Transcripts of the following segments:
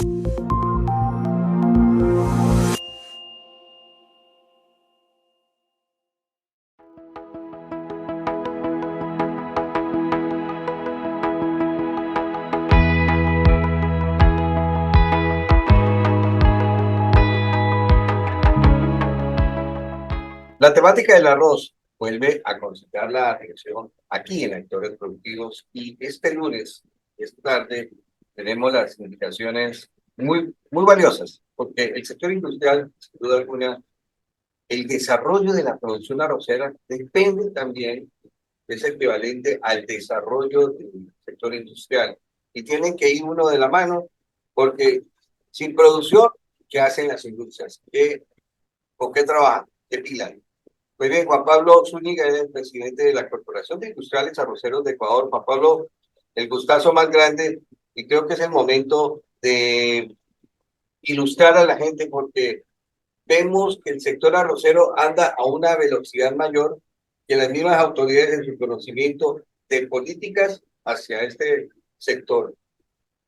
La temática del arroz vuelve a concentrar la atención aquí en Actores Productivos y este lunes, esta tarde, tenemos las indicaciones muy valiosas, porque el sector industrial, sin duda alguna, el desarrollo de la producción arrocera depende también, es equivalente al desarrollo del sector industrial y tienen que ir uno de la mano, porque sin producción, ¿qué hacen las industrias? ¿Con qué trabajan? ¿Qué pilan? Muy bien, Juan Pablo Zúñiga es el presidente de la Corporación de Industriales Arroceros de Ecuador. Juan Pablo, el gustazo más grande, y creo que es el momento de ilustrar a la gente porque vemos que el sector arrocero anda a una velocidad mayor que las mismas autoridades en su conocimiento de políticas hacia este sector.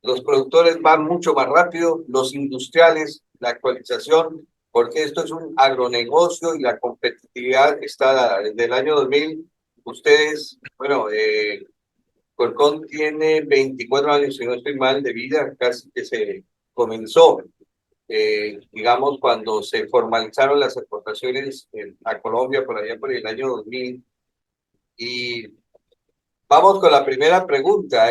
Los productores van mucho más rápido, los industriales, la actualización, porque esto es un agronegocio y la competitividad está dada. Desde el año 2000, ustedes, bueno, Colcón tiene 24 años, si no estoy mal, de vida, casi que se comenzó, digamos, cuando se formalizaron las exportaciones a Colombia por allá por el año 2000. Y vamos con la primera pregunta,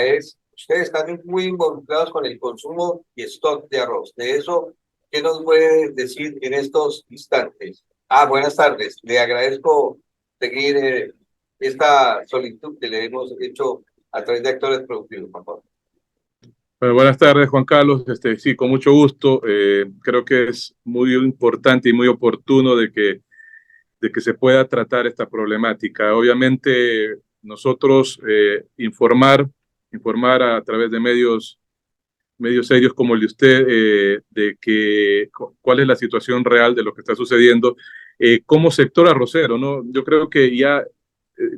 ustedes están muy involucrados con el consumo y stock de arroz. De eso, ¿qué nos puede decir en estos instantes? Buenas tardes. Le agradezco seguir esta solicitud que le hemos hecho a través de Actores Productivos, por favor. Bueno, buenas tardes, Juan Carlos. Sí, con mucho gusto. Creo que es muy importante y muy oportuno de que se pueda tratar esta problemática. Obviamente, nosotros informar a través de medios serios como el de usted, de cuál es la situación real de lo que está sucediendo como sector arrocero, ¿no? Yo creo que ya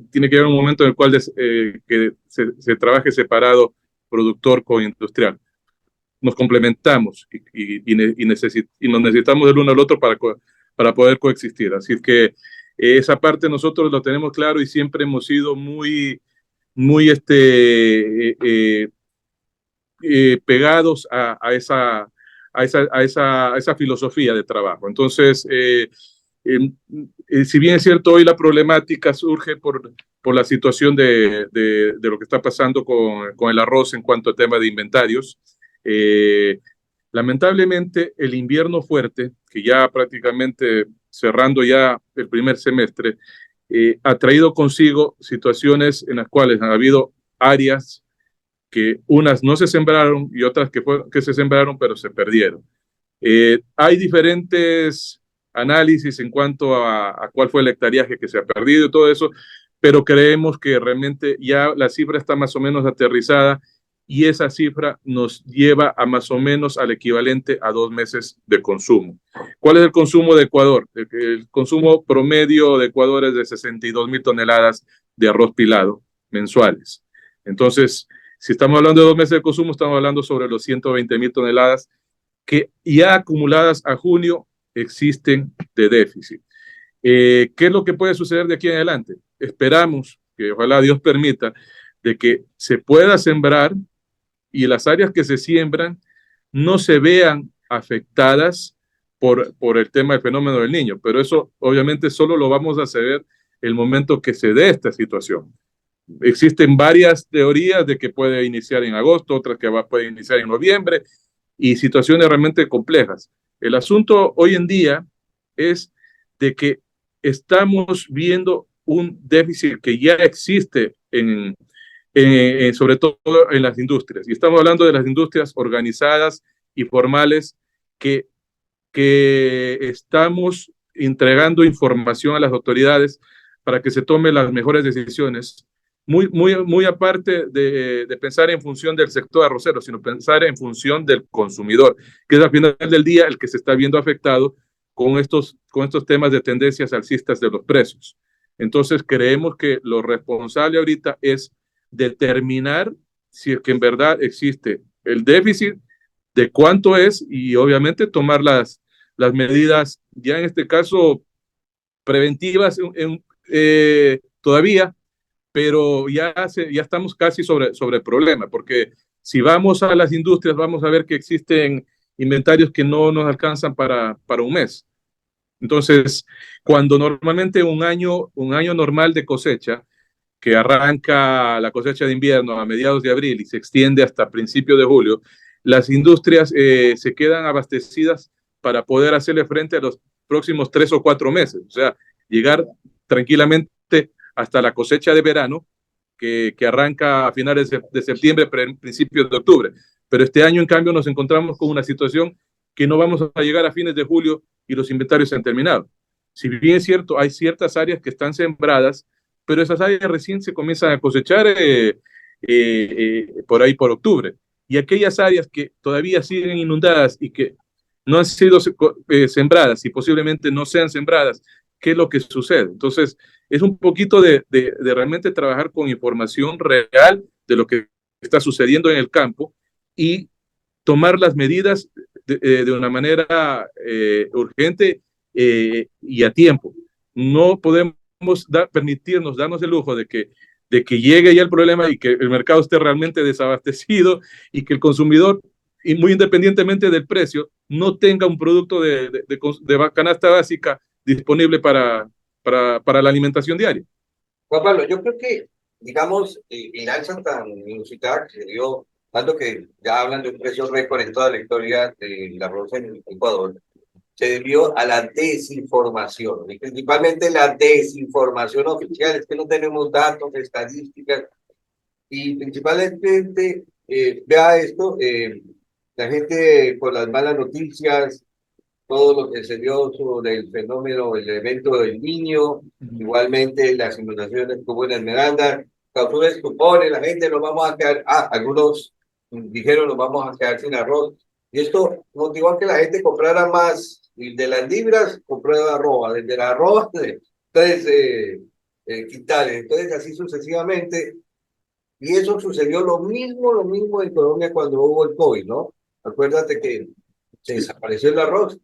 tiene que haber un momento en el cual que se trabaje separado productor con industrial. Nos complementamos y nos necesitamos del uno al otro para poder coexistir. Así que esa parte nosotros lo tenemos claro y siempre hemos sido muy pegados a esa filosofía de trabajo. Entonces, si bien es cierto, hoy la problemática surge por la situación de lo que está pasando con el arroz en cuanto a tema de inventarios. Lamentablemente, el invierno fuerte, que ya prácticamente cerrando ya el primer semestre, ha traído consigo situaciones en las cuales han habido áreas que unas no se sembraron y otras que se sembraron pero se perdieron. Hay diferentes análisis en cuanto a cuál fue el hectareaje que se ha perdido y todo eso, pero creemos que realmente ya la cifra está más o menos aterrizada y esa cifra nos lleva a más o menos al equivalente a 2 meses de consumo. ¿Cuál es el consumo de Ecuador? El consumo promedio de Ecuador es de 62,000 toneladas de arroz pilado mensuales. Entonces, si estamos hablando de 2 meses de consumo, estamos hablando sobre los 120,000 toneladas que ya acumuladas a junio existen de déficit. ¿Qué es lo que puede suceder de aquí en adelante? Esperamos que ojalá Dios permita de que se pueda sembrar y las áreas que se siembran no se vean afectadas por el tema del fenómeno del Niño, pero eso obviamente solo lo vamos a saber el momento que se dé esta situación. Existen varias teorías de que puede iniciar en agosto, otras que puede iniciar en noviembre, y situaciones realmente complejas. El asunto hoy en día es de que estamos viendo un déficit que ya existe sobre todo en las industrias. Y estamos hablando de las industrias organizadas y formales que estamos entregando información a las autoridades para que se tomen las mejores decisiones. Muy aparte de pensar en función del sector arrocero, sino pensar en función del consumidor, que es al final del día el que se está viendo afectado con estos temas de tendencias alcistas de los precios. Entonces creemos que lo responsable ahorita es determinar si es que en verdad existe el déficit de cuánto es y obviamente tomar las medidas, ya en este caso preventivas todavía, pero ya estamos casi sobre el problema, porque si vamos a las industrias vamos a ver que existen inventarios que no nos alcanzan para un mes. Entonces, cuando normalmente un año normal de cosecha, que arranca la cosecha de invierno a mediados de abril y se extiende hasta principios de julio, las industrias se quedan abastecidas para poder hacerle frente a los próximos 3 o 4 meses, o sea, llegar tranquilamente hasta la cosecha de verano, que arranca a finales de septiembre, principios de octubre. Pero este año, en cambio, nos encontramos con una situación que no vamos a llegar a fines de julio y los inventarios se han terminado. Si bien es cierto, hay ciertas áreas que están sembradas, pero esas áreas recién se comienzan a cosechar por ahí por octubre. Y aquellas áreas que todavía siguen inundadas y que no han sido sembradas y posiblemente no sean sembradas, ¿qué es lo que sucede? Entonces, es un poquito de realmente trabajar con información real de lo que está sucediendo en el campo y tomar las medidas de una manera urgente y a tiempo. No podemos permitirnos darnos el lujo de que llegue ya el problema y que el mercado esté realmente desabastecido y que el consumidor, y muy independientemente del precio, no tenga un producto de canasta básica disponible para la alimentación diaria. Juan Pablo, yo creo que, digamos, el alza tan inusitada que se dio, tanto que ya hablan de un precio récord en toda la historia del arroz en el Ecuador, se debió a la desinformación, y principalmente la desinformación oficial. Es que no tenemos datos, estadísticas, y principalmente, vea esto, la gente por las malas noticias, todo lo que se dio sobre el fenómeno, el evento del niño, igualmente las inundaciones que hubo en Esmeralda, causó estupores, la gente nos vamos a quedar, algunos dijeron nos vamos a quedar sin arroz, y esto motivó a que la gente comprara más, y de las libras compró de arroba, desde la arroba de 3 quintales, entonces así sucesivamente, y eso sucedió lo mismo en Colombia cuando hubo el COVID, ¿no? Acuérdate que se desapareció el arroz,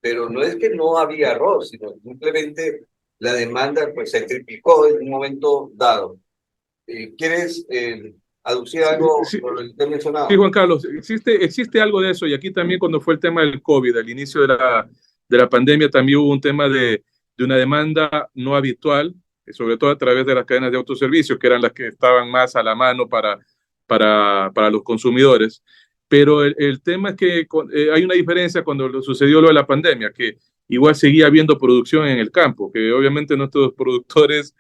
pero no es que no había arroz, sino simplemente la demanda pues se triplicó en un momento dado. ¿Quieres aducir algo Sí, por lo que te he sí, mencionado? Juan Carlos, existe algo de eso y aquí también cuando fue el tema del COVID, al inicio de la pandemia, también hubo un tema de una demanda no habitual, sobre todo a través de las cadenas de autoservicio, que eran las que estaban más a la mano para los consumidores. Pero el tema es que hay una diferencia cuando sucedió lo de la pandemia, que igual seguía habiendo producción en el campo, que obviamente nuestros productores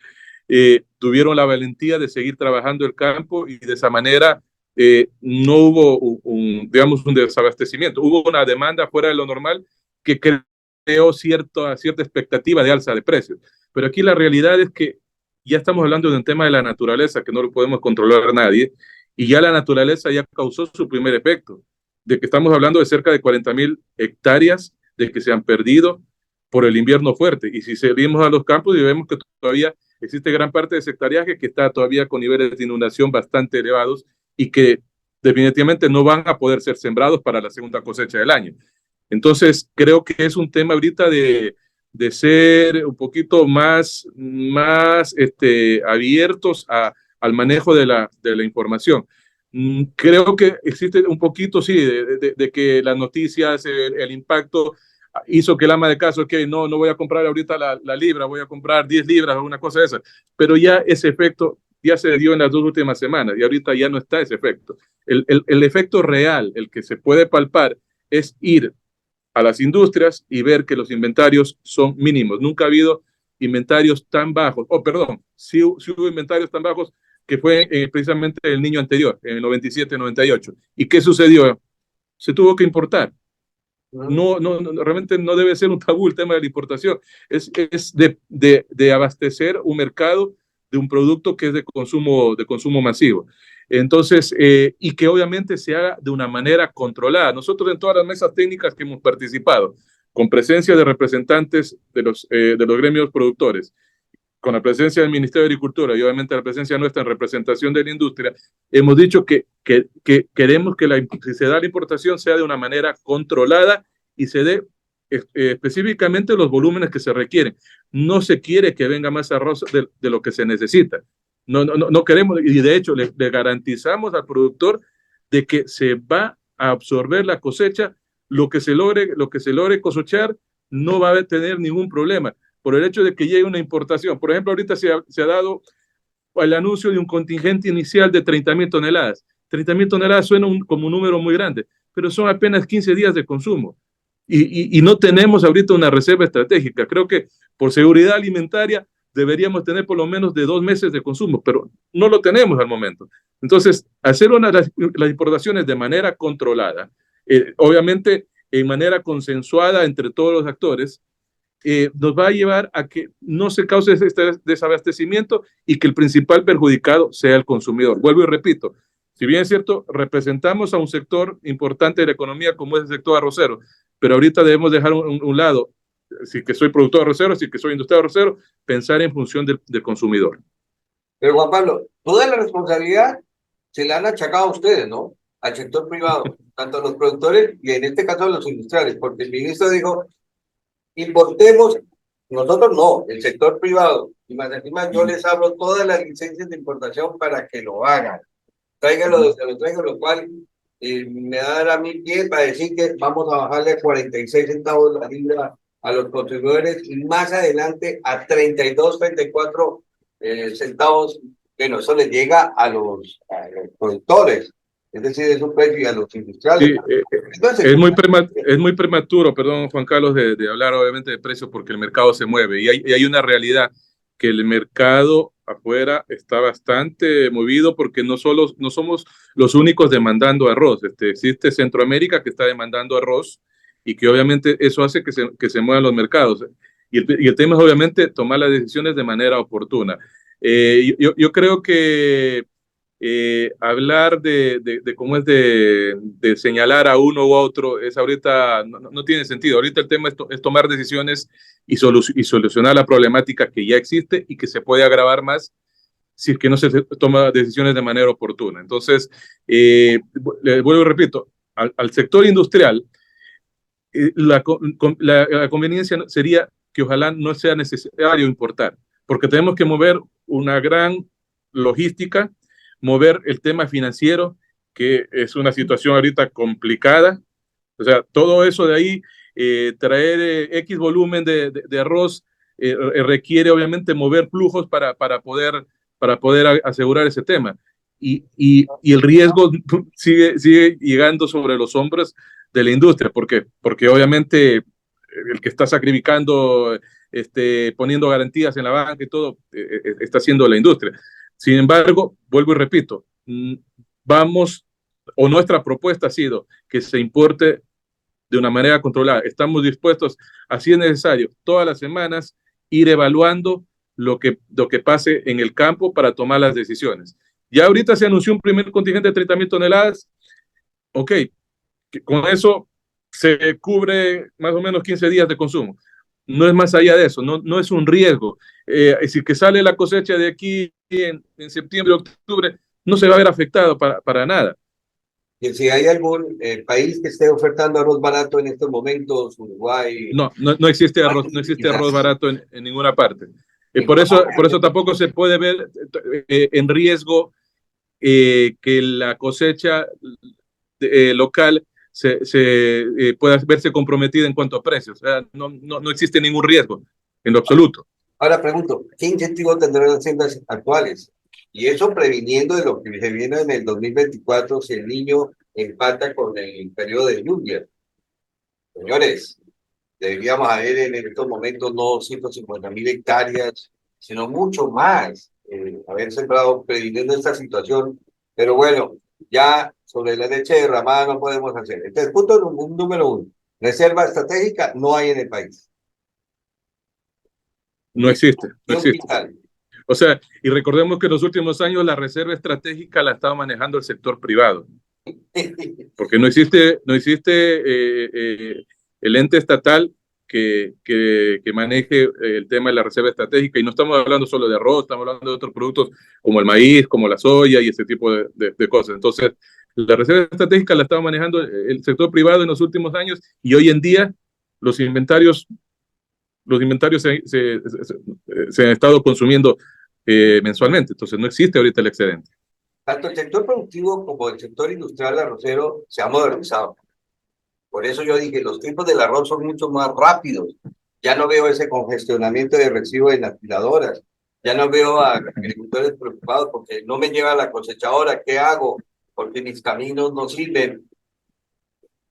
tuvieron la valentía de seguir trabajando el campo y de esa manera no hubo digamos, un desabastecimiento, hubo una demanda fuera de lo normal que creó cierta expectativa de alza de precios. Pero aquí la realidad es que ya estamos hablando de un tema de la naturaleza que no lo podemos controlar nadie y ya la naturaleza ya causó su primer efecto, de que estamos hablando de cerca de 40.000 hectáreas de que se han perdido por el invierno fuerte. Y si seguimos a los campos y vemos que todavía existe gran parte de ese hectáreaje que está todavía con niveles de inundación bastante elevados y que definitivamente no van a poder ser sembrados para la segunda cosecha del año. Entonces, creo que es un tema ahorita de ser un poquito más abiertos al manejo de la información. Creo que existe un poquito, sí, de que las noticias, el impacto hizo que el ama de casa, ok, no voy a comprar ahorita la libra, voy a comprar 10 libras o una cosa de esa, pero ya ese efecto ya se dio en las 2 últimas semanas y ahorita ya no está ese efecto. El efecto real, el que se puede palpar, es ir a las industrias y ver que los inventarios son mínimos. Nunca ha habido inventarios tan bajos, perdón, sí hubo inventarios tan bajos que fue precisamente el niño anterior, en el 97-98. ¿Y qué sucedió? Se tuvo que importar. Realmente no debe ser un tabú el tema de la importación. Es de abastecer un mercado de un producto que es de consumo masivo. Entonces, y que obviamente se haga de una manera controlada. Nosotros en todas las mesas técnicas que hemos participado, con presencia de representantes de los gremios productores, con la presencia del Ministerio de Agricultura y obviamente la presencia nuestra en representación de la industria, hemos dicho que queremos que si se da la importación sea de una manera controlada y se dé específicamente los volúmenes que se requieren. No se quiere que venga más arroz de lo que se necesita. No queremos, y de hecho le garantizamos al productor de que se va a absorber la cosecha, lo que se logre cosechar no va a tener ningún problema por el hecho de que llegue una importación. Por ejemplo, ahorita se ha dado el anuncio de un contingente inicial de 30,000 toneladas. 30,000 toneladas suena como un número muy grande, pero son apenas 15 días de consumo. Y no tenemos ahorita una reserva estratégica. Creo que por seguridad alimentaria deberíamos tener por lo menos de 2 meses de consumo, pero no lo tenemos al momento. Entonces, hacer las importaciones de manera controlada, obviamente en manera consensuada entre todos los actores, nos va a llevar a que no se cause este desabastecimiento y que el principal perjudicado sea el consumidor. Vuelvo y repito, si bien es cierto, representamos a un sector importante de la economía como es el sector arrocero, pero ahorita debemos dejar un lado, si que soy productor arrocero, si que soy industrial arrocero, pensar en función del consumidor. Pero Juan Pablo, toda la responsabilidad se la han achacado a ustedes, ¿no? Al sector privado, tanto a los productores y en este caso a los industriales, porque el ministro dijo, importemos, nosotros no, el sector privado, y más encima yo les abro todas las licencias de importación para que lo hagan. Tráigalo desde lo traigo, lo cual me da a dar a mí pie para decir que vamos a bajarle a 46 centavos la libra a los consumidores y más adelante a 32, 34 centavos, que no, eso les llega a los productores, es decir, es un precio y a los industriales. Sí, Entonces, es muy prematuro, perdón, Juan Carlos, de hablar obviamente de precios porque el mercado se mueve y hay una realidad que el mercado afuera está bastante movido porque no somos los únicos demandando arroz. Existe Centroamérica que está demandando arroz y que obviamente eso hace que se muevan los mercados. Y el tema es obviamente tomar las decisiones de manera oportuna. Yo creo que hablar de cómo es de señalar a uno u otro es ahorita no tiene sentido. Ahorita el tema es tomar decisiones y solucionar la problemática que ya existe y que se puede agravar más si es que no se toma decisiones de manera oportuna. Entonces, le vuelvo y repito, al sector industrial, la conveniencia sería que ojalá no sea necesario importar, porque tenemos que mover una gran logística, mover el tema financiero, que es una situación ahorita complicada. O sea, todo eso de ahí, traer X volumen de arroz, requiere obviamente mover flujos para poder asegurar ese tema. Y el riesgo sigue llegando sobre los hombros de la industria, porque obviamente el que está sacrificando, poniendo garantías en la banca y todo, está haciendo la industria. Sin embargo, vuelvo y repito, vamos, o nuestra propuesta ha sido que se importe de una manera controlada. Estamos dispuestos, así es necesario, todas las semanas ir evaluando lo que pase en el campo para tomar las decisiones. Ya ahorita se anunció un primer contingente de 30,000 toneladas. Ok, con eso se cubre más o menos 15 días de consumo. No es más allá de eso, no es un riesgo. Si que sale la cosecha de aquí en septiembre, octubre, no se va a ver afectado para nada. y si hay algún país que esté ofertando arroz barato en estos momentos, Uruguay. No existe arroz barato en ninguna parte. Por eso tampoco se puede ver en riesgo que la cosecha local pueda verse comprometida en cuanto a precios. O sea, no existe ningún riesgo en lo absoluto. Ahora pregunto, ¿qué incentivo tendrán las haciendas actuales? Y eso previniendo de lo que se viene en el 2024 si el niño empata con el periodo de lluvia. Señores, deberíamos haber en estos momentos no 150,000 hectáreas, sino mucho más, haber sembrado previniendo esta situación. Pero bueno, ya sobre la leche derramada no podemos hacer. Entonces, punto número uno, reserva estratégica no hay en el país. No existe, no existe. Vital. O sea, y recordemos que en los últimos años la reserva estratégica la estaba manejando el sector privado, porque no existe el ente estatal que maneje el tema de la reserva estratégica. Y no estamos hablando solo de arroz, estamos hablando de otros productos como el maíz, como la soya y ese tipo de cosas. Entonces, la reserva estratégica la estaba manejando el sector privado en los últimos años y hoy en día los inventarios se han estado consumiendo mensualmente. Entonces, no existe ahorita el excedente. Tanto el sector productivo como el sector industrial arrocero se ha modernizado. Por eso yo dije, los tiempos del arroz son mucho más rápidos. Ya no veo ese congestionamiento de residuos en las tiradoras. Ya no veo a agricultores preocupados porque no me lleva la cosechadora. ¿Qué hago? Porque mis caminos no sirven.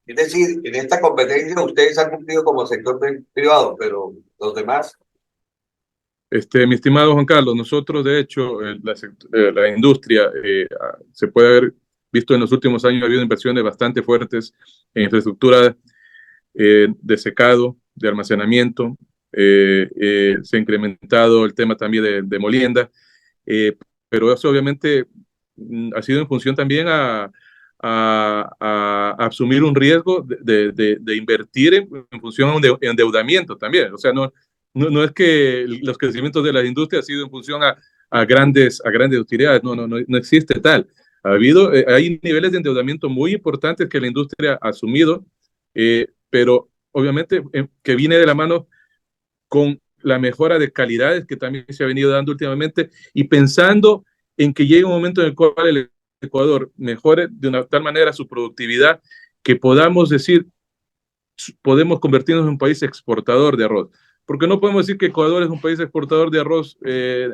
Es decir, en esta competencia ustedes han cumplido como sector privado, pero los demás. Mi estimado Juan Carlos, nosotros de hecho, la industria se puede haber visto en los últimos años, ha habido inversiones bastante fuertes en infraestructura de secado, de almacenamiento, se ha incrementado el tema también de molienda, pero eso obviamente ha sido en función también a asumir un riesgo de invertir en función a un endeudamiento también. O sea, no es que los crecimientos de las industrias han sido en función a grandes utilidades, no existe tal. Hay niveles de endeudamiento muy importantes que la industria ha asumido, pero obviamente que viene de la mano con la mejora de calidades que también se ha venido dando últimamente y pensando en que llegue un momento en el cual el Ecuador mejore de una tal manera su productividad que podamos decir, podemos convertirnos en un país exportador de arroz. Porque no podemos decir que Ecuador es un país exportador de arroz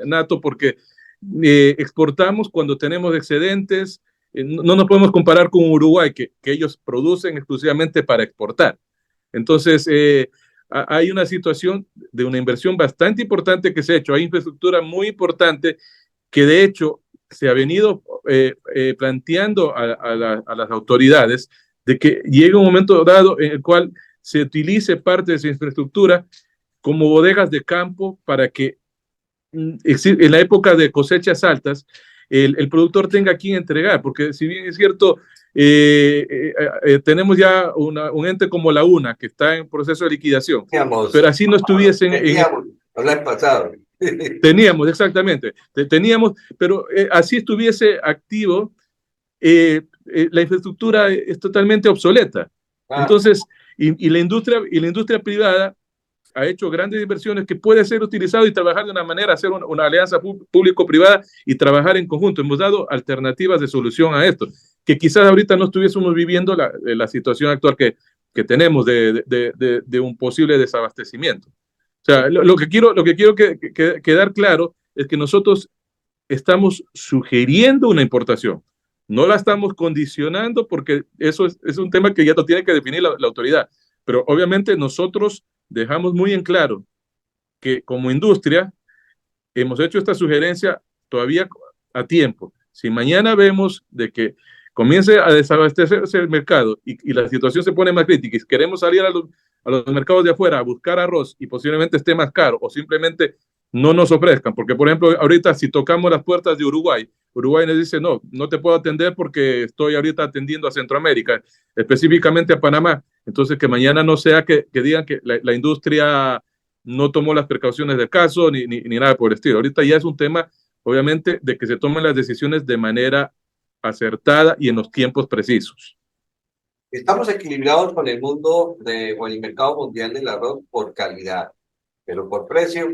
nato porque exportamos cuando tenemos excedentes, no nos podemos comparar con Uruguay, que ellos producen exclusivamente para exportar. Entonces, hay una situación de una inversión bastante importante que se ha hecho, hay infraestructura muy importante que de hecho se ha venido planteando a las autoridades de que llegue un momento dado en el cual se utilice parte de esa infraestructura como bodegas de campo para que en la época de cosechas altas el productor tenga a quien entregar, porque si bien es cierto, tenemos ya un ente como la UNA que está en proceso de liquidación, Teníamos, pero así no estuviesen teníamos, el año pasado. Teníamos, exactamente, teníamos, pero así estuviese activo, la infraestructura es totalmente obsoleta. Entonces, y la industria privada ha hecho grandes inversiones que puede ser utilizado y trabajar de una manera, hacer una alianza público-privada y trabajar en conjunto. Hemos dado alternativas de solución a esto, que quizás ahorita no estuviésemos viviendo la situación actual que tenemos de un posible desabastecimiento. O sea, lo que quiero quedar claro es que nosotros estamos sugiriendo una importación. No la estamos condicionando porque eso es un tema que ya lo tiene que definir la autoridad. Pero obviamente nosotros dejamos muy en claro que como industria hemos hecho esta sugerencia todavía a tiempo. Si mañana vemos de que comience a desabastecerse el mercado y la situación se pone más crítica y queremos salir a los mercados de afuera a buscar arroz y posiblemente esté más caro o simplemente no nos ofrezcan, porque por ejemplo ahorita si tocamos las puertas de Uruguay nos dice no te puedo atender porque estoy ahorita atendiendo a Centroamérica, específicamente a Panamá. Entonces que mañana no sea que digan que la industria no tomó las precauciones del caso ni nada por el estilo. Ahorita ya es un tema, obviamente, de que se tomen las decisiones de manera acertada y en los tiempos precisos. Estamos equilibrados con el mundo o el mercado mundial del arroz por calidad, pero por precio,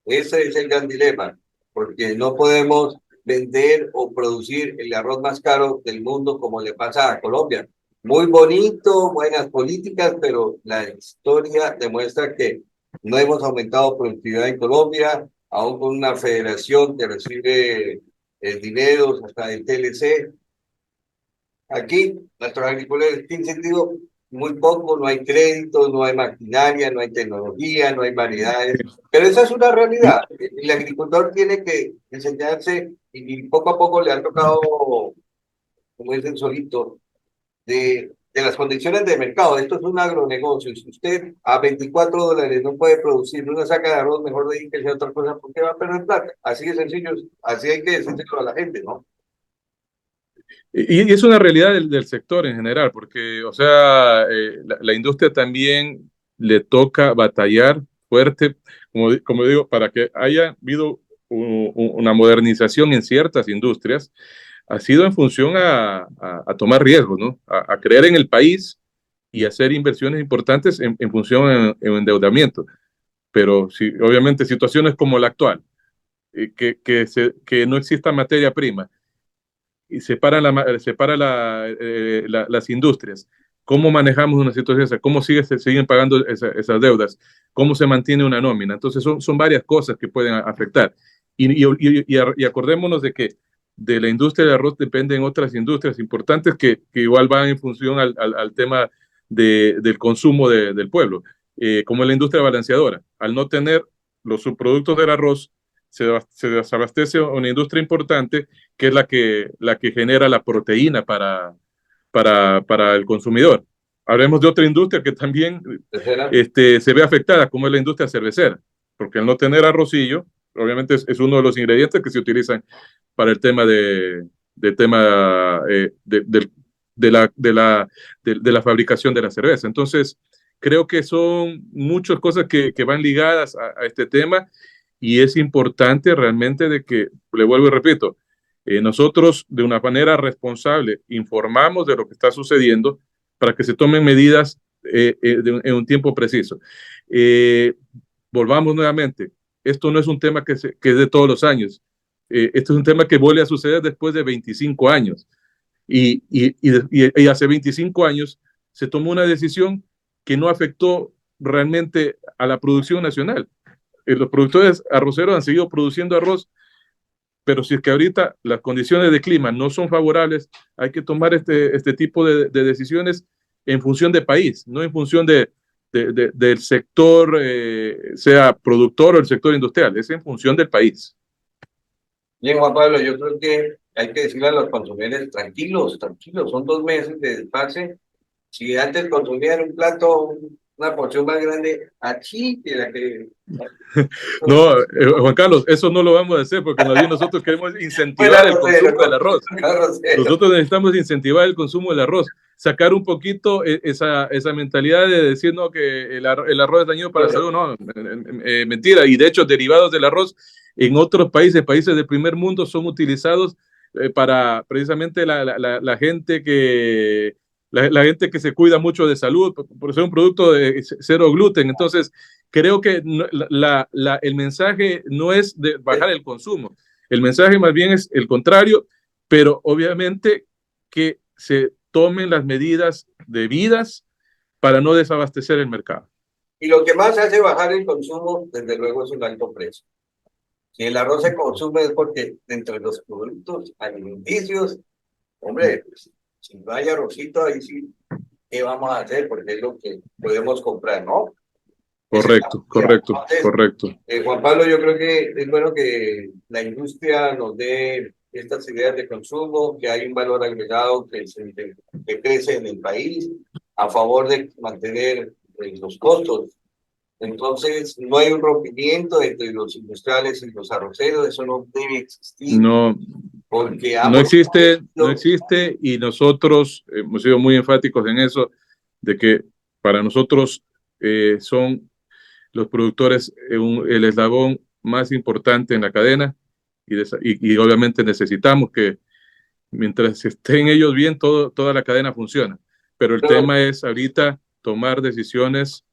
ese es el gran dilema, porque no podemos vender o producir el arroz más caro del mundo como le pasa a Colombia. Muy bonito, buenas políticas, pero la historia demuestra que no hemos aumentado productividad en Colombia, aún con una federación que recibe dineros hasta del TLC. Aquí, nuestros agricultores tienen sentido muy poco, no hay crédito, no hay maquinaria, no hay tecnología, no hay variedades, pero esa es una realidad. El agricultor tiene que enseñarse y poco a poco le han tocado, como dicen solito, de las condiciones de mercado. Esto es un agronegocio. Si usted a $24 no puede producir una saca de arroz, mejor dedíquese a otra cosa porque va a perder plata. Así de sencillo, así hay que decírselo a la gente, ¿no? Y es una realidad del sector en general, porque, o sea, la industria también le toca batallar fuerte, como digo, para que haya habido una modernización en ciertas industrias, ha sido en función a tomar riesgos, ¿no? A creer en el país y hacer inversiones importantes en función en endeudamiento. Pero sí, obviamente situaciones como la actual, que no exista materia prima y las industrias. ¿Cómo manejamos una situación esa? ¿Cómo se siguen pagando esas deudas? ¿Cómo se mantiene una nómina? Entonces son varias cosas que pueden afectar. Y acordémonos de que de la industria del arroz dependen otras industrias importantes que igual van en función al tema del consumo del pueblo, como la industria balanceadora. Al no tener los subproductos del arroz, se desabastece una industria importante que es la que genera la proteína para el consumidor. Hablemos de otra industria que también se ve afectada, como es la industria cervecera, porque al no tener arrocillo, obviamente es uno de los ingredientes que se utilizan para el tema de la fabricación de la cerveza. Entonces, creo que son muchas cosas que van ligadas a este tema y es importante realmente de que, le vuelvo y repito, nosotros de una manera responsable informamos de lo que está sucediendo para que se tomen medidas en un tiempo preciso. Eh, Volvamos nuevamente, esto no es un tema que es de todos los años, esto es un tema que vuelve a suceder después de 25 años y hace 25 años se tomó una decisión que no afectó realmente a la producción nacional. Los productores arroceros han seguido produciendo arroz, pero si es que ahorita las condiciones de clima no son favorables, hay que tomar este tipo de decisiones en función de país, no en función del sector, sea productor o el sector industrial, es en función del país. Bien, Juan Pablo, yo creo que hay que decirle a los consumidores, tranquilos, tranquilos, son 2 meses de desfase. Si antes consumían un plato, una porción más grande, aquí que la que... No, Juan Carlos, eso no lo vamos a hacer porque nosotros queremos incentivar el consumo del arroz. Nosotros necesitamos incentivar el consumo del arroz, sacar un poquito esa mentalidad de decir no, que el arroz es dañino para la salud, no, mentira. Y de hecho, derivados del arroz en otros países del primer mundo son utilizados para precisamente la gente la gente que se cuida mucho de salud, por ser un producto de cero gluten. Entonces, creo que el mensaje no es de bajar el consumo, el mensaje más bien es el contrario, pero obviamente que se tomen las medidas debidas para no desabastecer el mercado. Y lo que más hace bajar el consumo, desde luego, es un alto precio. Si el arroz se consume es porque entre los productos alimenticios, hombre, pues, si no hay arrocito, ahí sí, ¿qué vamos a hacer? Porque es lo que podemos comprar, ¿no? Correcto, correcto, entonces, correcto. Juan Pablo, yo creo que es bueno que la industria nos dé estas ideas de consumo, que hay un valor agregado que crece en el país a favor de mantener los costos. Entonces, no hay un rompimiento entre los industriales y los arroceros, eso no debe existir. No, porque no existe y nosotros hemos sido muy enfáticos en eso, de que para nosotros son los productores el eslabón más importante en la cadena y obviamente necesitamos que mientras estén ellos bien, toda la cadena funciona. Pero el tema es ahorita tomar decisiones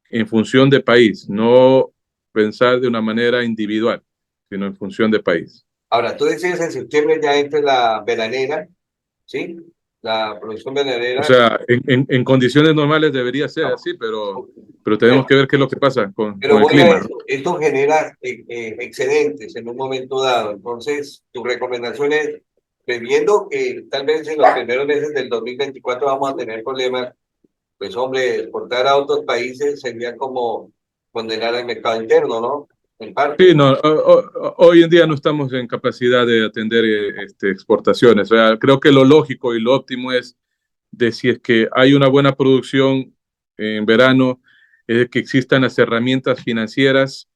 en función de país, no pensar de una manera individual, sino en función de país. Ahora, tú decías en septiembre ya entra la veranera, ¿sí? La producción veranera. O sea, en condiciones normales debería ser así, pero tenemos que ver qué es lo que pasa con el clima. Esto genera excedentes en un momento dado. Entonces, tu recomendación es, previendo que tal vez en los primeros meses del 2024 vamos a tener problemas, pues hombre, exportar a otros países sería como condenar al mercado interno, ¿no? En parte. Sí, no, hoy en día no estamos en capacidad de atender exportaciones. O sea, creo que lo lógico y lo óptimo es de si es que hay una buena producción en verano, es que existan las herramientas financieras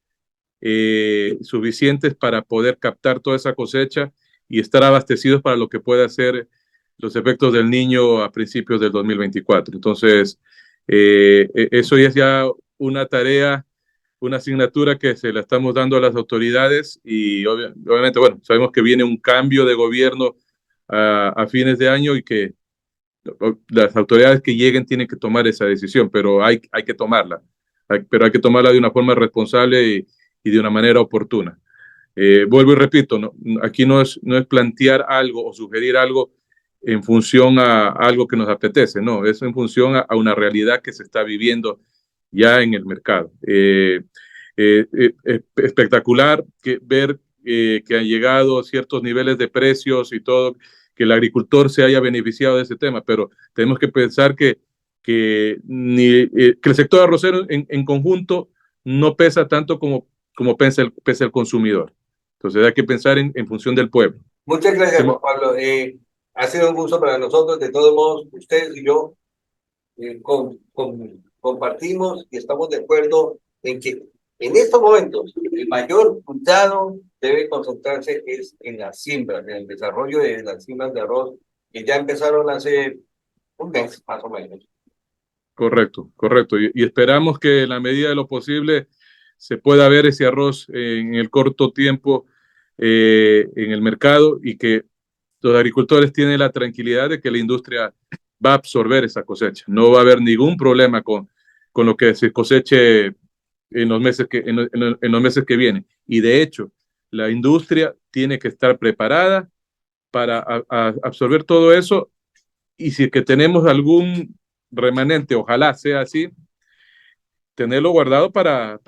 suficientes para poder captar toda esa cosecha y estar abastecidos para lo que pueda ser los efectos del Niño a principios del 2024. Entonces, Eso es ya una tarea, una asignatura que se la estamos dando a las autoridades y obviamente, bueno, sabemos que viene un cambio de gobierno a fines de año y que las autoridades que lleguen tienen que tomar esa decisión, pero hay que tomarla, pero hay que tomarla de una forma responsable y de una manera oportuna. Vuelvo y repito, aquí no es plantear algo o sugerir algo en función a algo que nos apetece, no, es en función a una realidad que se está viviendo ya en el mercado. Espectacular ver que han llegado ciertos niveles de precios y todo, que el agricultor se haya beneficiado de ese tema, pero tenemos que pensar que el sector arrocero en conjunto no pesa tanto como pesa el consumidor. Entonces hay que pensar en función del pueblo. Muchas gracias, Juan Pablo. Ha sido un gusto para nosotros. De todos modos, ustedes y yo compartimos y estamos de acuerdo en que en estos momentos el mayor cuidado debe concentrarse es en las siembras, en el desarrollo de las siembras de arroz, que ya empezaron hace un mes más o menos. Correcto, correcto. Y esperamos que en la medida de lo posible se pueda ver ese arroz en el corto tiempo en el mercado y que los agricultores tienen la tranquilidad de que la industria va a absorber esa cosecha. No va a haber ningún problema con lo que se coseche en los meses en los meses que vienen. Y de hecho, la industria tiene que estar preparada para absorber todo eso y si es que tenemos algún remanente, ojalá sea así, tenerlo guardado para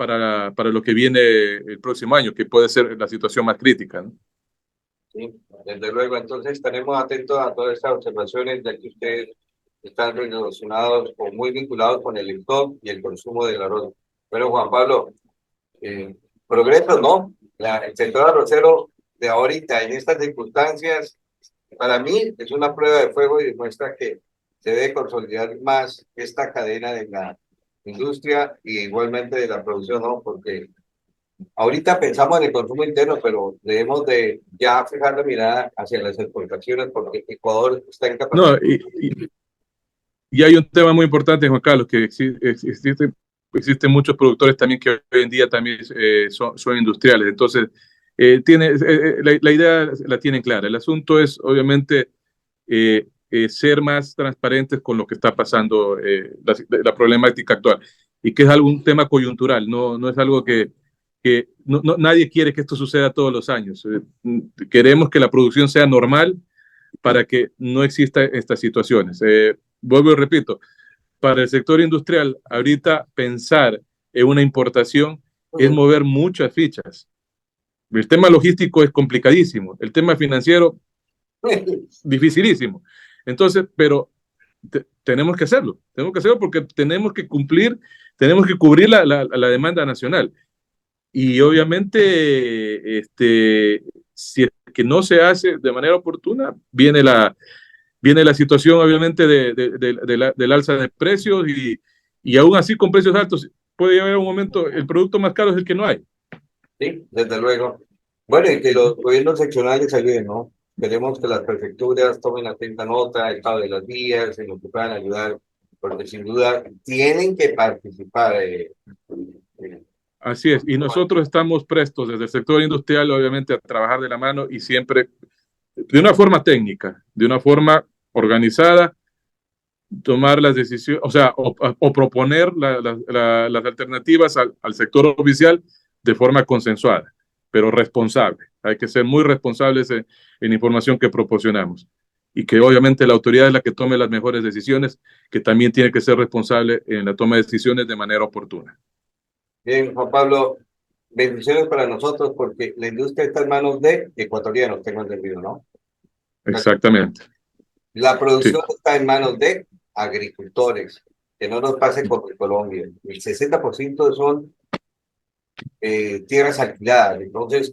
lo que viene el próximo año, que puede ser la situación más crítica, ¿no? Sí, desde luego. Entonces estaremos atentos a todas estas observaciones, ya que ustedes están relacionados o muy vinculados con el stock y el consumo del arroz. Bueno, Juan Pablo, progreso, ¿no? El sector arrocero de ahorita, en estas circunstancias, para mí es una prueba de fuego y demuestra que se debe consolidar más esta cadena de la industria y igualmente de la producción, ¿no? Porque ahorita pensamos en el consumo interno, pero debemos de ya fijar la mirada hacia las exportaciones porque Ecuador está en No, capacidad. y hay un tema muy importante, Juan Carlos, que existen muchos productores también que hoy en día también son industriales. Entonces, la idea la tienen clara. El asunto es, obviamente, ser más transparentes con lo que está pasando, la problemática actual, y que es algún tema coyuntural, no es algo que nadie quiere que esto suceda todos los años. Queremos que la producción sea normal para que no exista estas situaciones. Vuelvo y repito, para el sector industrial, ahorita pensar en una importación es mover muchas fichas. El tema logístico es complicadísimo, el tema financiero dificilísimo. Entonces, pero tenemos que hacerlo porque tenemos que cubrir la demanda nacional. Y obviamente, si es que no se hace de manera oportuna, viene la situación obviamente del alza de precios y aún así con precios altos puede haber un momento, el producto más caro es el que no hay. Sí, desde luego. Bueno, y que los gobiernos seccionales ayuden, ¿no? Queremos que las prefecturas tomen atenta nota del estado de las vías, en lo que puedan ayudar, porque sin duda tienen que participar. Así es, y nosotros estamos prestos desde el sector industrial, obviamente, a trabajar de la mano y siempre de una forma técnica, de una forma organizada, tomar las decisiones, o sea, o proponer las alternativas al sector oficial de forma consensuada, pero responsable. Hay que ser muy responsables en la información que proporcionamos y que obviamente la autoridad es la que tome las mejores decisiones, que también tiene que ser responsable en la toma de decisiones de manera oportuna. Bien, Juan Pablo, bendiciones para nosotros porque la industria está en manos de ecuatorianos, tengo entendido, ¿no? Exactamente. La Sí. producción está en manos de agricultores, que no nos pase como en Colombia. El 60% son tierras alquiladas, entonces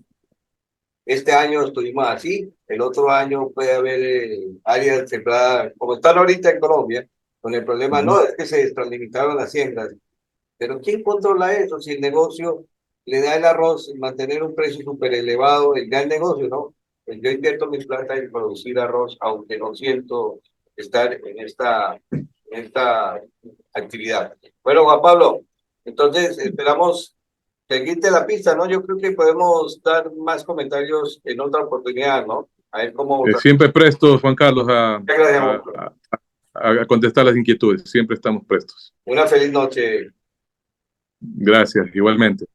este año estuvimos así, el otro año puede haber áreas sembradas, como están ahorita en Colombia, con el problema no es que se extralimitaron las siembras, pero ¿quién controla eso si el negocio le da el arroz y mantener un precio súper elevado, el gran negocio, ¿no? Pues yo invierto mi plata en producir arroz, aunque no siento estar en esta esta actividad. Bueno, Juan Pablo, entonces esperamos seguirte la pista, ¿no? Yo creo que podemos dar más comentarios en otra oportunidad, ¿no? A ver cómo... Siempre prestos, Juan Carlos, Gracias. a contestar las inquietudes. Siempre estamos prestos. Una feliz noche. Gracias, igualmente.